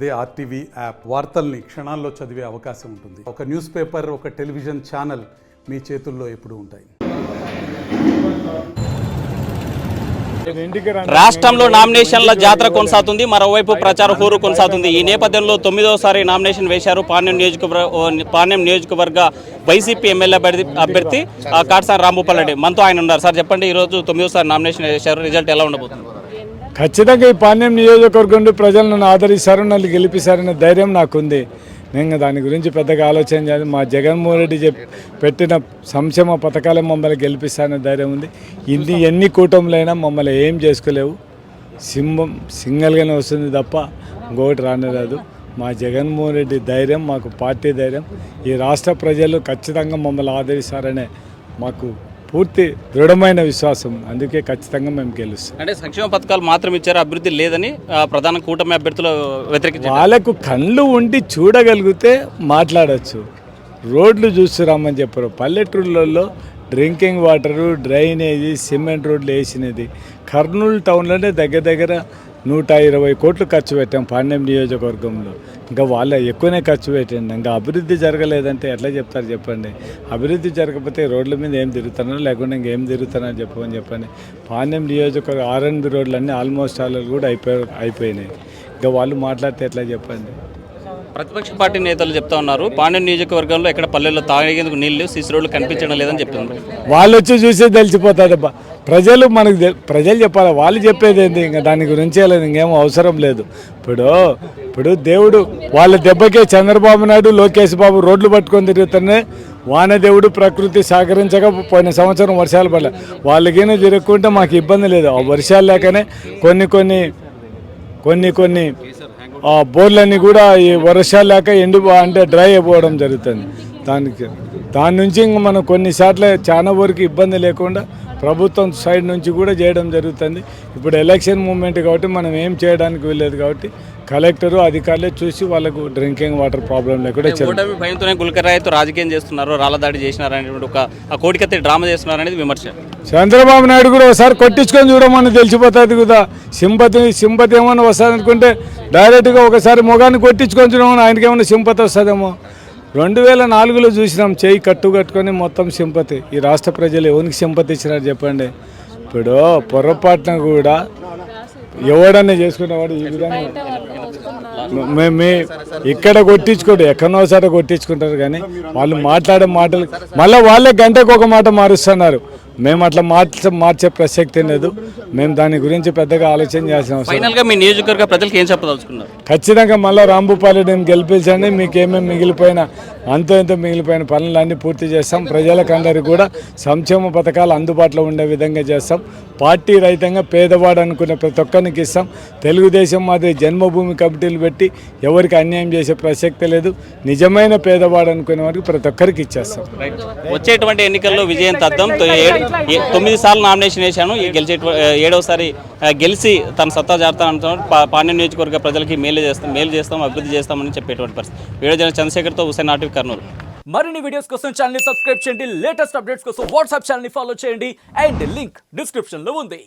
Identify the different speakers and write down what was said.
Speaker 1: అదే RTV app వార్తల్ని క్షణాల్లో చదివే అవకాశం ఉంటుంది. ఒక న్యూస్ పేపర్, ఒక టెలివిజన్ ఛానల్ మీ చేతుల్లో ఎప్పుడూ ఉంటాయి.
Speaker 2: రాష్ట్రంలో నామినేషన్ల జాతర కొనసాగుతుంది. మరోవైపు ప్రచార హోరు కొనసాగుతుంది. ఈ నేపథ్యంలో 9వసారి నామినేషన్ వేశారు పాణ్యం నియోజకవర్గ వైసీపీ ఎమ్మెల్యే అభ్యర్థి కాటసాని రాంభూపాల్ రెడ్డి. మనతో ఆయన ఉన్నారు. సార్ చెప్పండి, ఈరోజు 9వసారి నామినేషన్ వేశారు, రిజల్ట్ ఎలా ఉండబోతుంది?
Speaker 3: ఖచ్చితంగా ఈ పాణ్యం నియోజకవర్గం ప్రజలు నన్ను ఆదరిస్తారు, నన్ను గెలిపిస్తారనే ధైర్యం నాకుంది. నేను దాని గురించి పెద్దగా ఆలోచన చేయాలి. మా జగన్మోహన్ రెడ్డి పెట్టిన సంక్షేమ పథకాలే మమ్మల్ని గెలిపిస్తారనే ధైర్యం ఉంది. ఎన్ని కూటములైనా మమ్మల్ని ఏం చేసుకోలేవు. సింగల్గానే వస్తుంది తప్ప ఇంకొకటి రానేరాదు. మా జగన్మోహన్ రెడ్డి ధైర్యం, మాకు పార్టీ ధైర్యం, ఈ రాష్ట్ర ప్రజలు ఖచ్చితంగా మమ్మల్ని ఆదరిస్తారనే మాకు పూర్తి దృఢమైన విశ్వాసం. అందుకే ఖచ్చితంగా మేము గెలుస్తాం.
Speaker 2: అంటే సంక్షేమ పథకాలు మాత్రం ఇచ్చారు, అభివృద్ధి లేదని ప్రధాన కూటమి అభ్యర్థులు వ్యతిరేకించారు.
Speaker 3: వాళ్ళకు కళ్ళు ఉండి చూడగలిగితే మాట్లాడచ్చు. రోడ్లు చూస్తురామని చెప్పారు. పల్లెటూళ్ళల్లో డ్రింకింగ్ వాటరు, డ్రైనేజీ, సిమెంట్ రోడ్లు వేసినది. కర్నూలు టౌన్లోనే దగ్గర 120 కోట్లు ఖర్చు పెట్టాం పాణ్యం నియోజకవర్గంలో. ఇంకా వాళ్ళ ఎక్కువనే ఖర్చు పెట్టండి. ఇంకా అభివృద్ధి జరగలేదంటే ఎట్లా చెప్తారు చెప్పండి? అభివృద్ధి జరగకపోతే రోడ్ల మీద ఏం తిరుగుతున్నారో లేకుండా ఇంకేం తిరుగుతున్నారో చెప్పండి. పాణ్యం నియోజకవర్గం ఆర్ఎన్బి రోడ్లు అన్నీ ఆల్మోస్ట్ ఆల్ కూడా అయిపోయినాయి. ఇంకా వాళ్ళు మాట్లాడితే ఎట్లా చెప్పండి?
Speaker 2: ప్రతిపక్ష పార్టీ నేతలు చెప్తా ఉన్నారు, పాణ్యం నియోజకవర్గంలో ఎక్కడ పల్లెల్లో తాగేందుకు నీళ్లు, సిసి రోడ్లు కనిపించడం లేదని చెప్తున్నారు.
Speaker 3: వాళ్ళు వచ్చి చూసే తెలిసిపోతాడబ్బా. ప్రజలు చెప్పాలి. వాళ్ళు చెప్పేది ఏంటి? ఇంకా దాని గురించి లేదు, ఇంకేమో అవసరం లేదు. ఇప్పుడు దేవుడు వాళ్ళ దెబ్బకే చంద్రబాబు నాయుడు, లోకేష్ బాబు రోడ్లు పట్టుకొని తిరుగుతానే వానదేవుడు ప్రకృతి సహకరించక పోయిన సంవత్సరం వర్షాలు పడలే. వాళ్ళకైనా తిరుగుకుంటే మాకు ఇబ్బంది లేదు. ఆ వర్షాలు లేకనే కొన్ని బోర్లన్నీ కూడా ఈ వర్షాలు లేక అంటే డ్రై అయిపోవడం జరుగుతుంది. దాని నుంచి ఇంక మనం కొన్నిసార్లు చాలా వరకు ఇబ్బంది లేకుండా ప్రభుత్వం సైడ్ నుంచి కూడా చేయడం జరుగుతుంది. ఇప్పుడు ఎలక్షన్ మూమెంట్ కాబట్టి మనం ఏం చేయడానికి వీల్లేదు కాబట్టి కలెక్టరు, అధికారులే చూసి వాళ్ళకు డ్రింకింగ్ వాటర్ ప్రాబ్లం లేకుండా
Speaker 2: భయంతోనే గుల్కరాయ్తో రాజకీయం చేస్తున్నారు, రాళ్ళదాడి చేసినారనేటువంటి ఒక కోడికత్తి డ్రామా చేస్తున్నారనేది విమర్శ.
Speaker 3: చంద్రబాబు నాయుడు కూడా ఒకసారి కొట్టించుకొని చూడమని తెలిసిపోతుంది కదా. సింపతి ఏమన్నా వస్తుంది అనుకుంటే డైరెక్ట్గా ఒకసారి మొగాన్ని కొట్టించుకొని చూడమని ఆయనకి ఏమన్నా సింపతి వస్తుందేమో. 2004లో చూసినాం, చేయి కట్టుకొని మొత్తం సింపతి. ఈ రాష్ట్ర ప్రజలు ఎవరికి సింపతి ఇచ్చినారు చెప్పండి? ఇప్పుడు పొరపాటున కూడా ఎవడన్నా చేసుకునేవాడు ఈ విధంగా ఇక్కడ కొట్టించుకోడు, ఎక్కడోసారి కొట్టించుకుంటారు. కానీ వాళ్ళు మాట్లాడే మాటలు మళ్ళీ వాళ్ళే గంటకు ఒక మాట మారుస్తున్నారు. మేము అట్లా మార్చే ప్రసక్తి లేదు. మేము దాని గురించి పెద్దగా ఆలోచన చేసిన
Speaker 2: అవసరం. మీ నియోజకవర్గ ప్రజలకు ఏం చెప్పదలుచుకున్నారు?
Speaker 3: ఖచ్చితంగా మళ్ళీ రాంభూపాల్ రెడ్డిని గెలిపించండి. మీకు ఏమేమి మిగిలిపోయిన ఎంతో మిగిలిపోయిన పనులన్నీ పూర్తి చేస్తాం. ప్రజలకు అందరికీ కూడా సంక్షేమ పథకాలు అందుబాటులో ఉండే విధంగా చేస్తాం. పార్టీ రహితంగా పేదవాడు అనుకునే ప్రతి ఒక్కరికి ఇస్తాం. తెలుగుదేశం మాదిరి జన్మభూమి కమిటీలు పెట్టి ఎవరికి అన్యాయం చేసే ప్రసక్తి లేదు. నిజమైన పేదవాడు అనుకునే వారికి ప్రతి ఒక్కరికి ఇచ్చేస్తాం.
Speaker 2: వచ్చేటువంటి ఎన్నికల్లో విజయం తద్దం. 9 సార్లు నామినేషన్ వేశాను, 7వసారి గెలిచి తన సత్తా జారుతానంటున్నాడు. పాణ్యం నియోజకవర్గ ప్రజలకి మేలు చేస్తాం, అభివృద్ధి చేస్తామని చెప్పేటువంటి పరిస్థితి. వీడియో జర్నలిస్ట్ చంద్రశేఖర్తో హుసేన్, ఆర్టీవీ, కర్నూలు.
Speaker 4: మరిన్ని వీడియోస్ కోసం ఛానల్ ని సబ్స్క్రైబ్ చేయండి. లేటెస్ట్ అప్డేట్స్ కోసం వాట్సాప్ ఛానల్ ని ఫాలో చేయండి. అండ్ లింక్ డిస్క్రిప్షన్ లో ఉంది.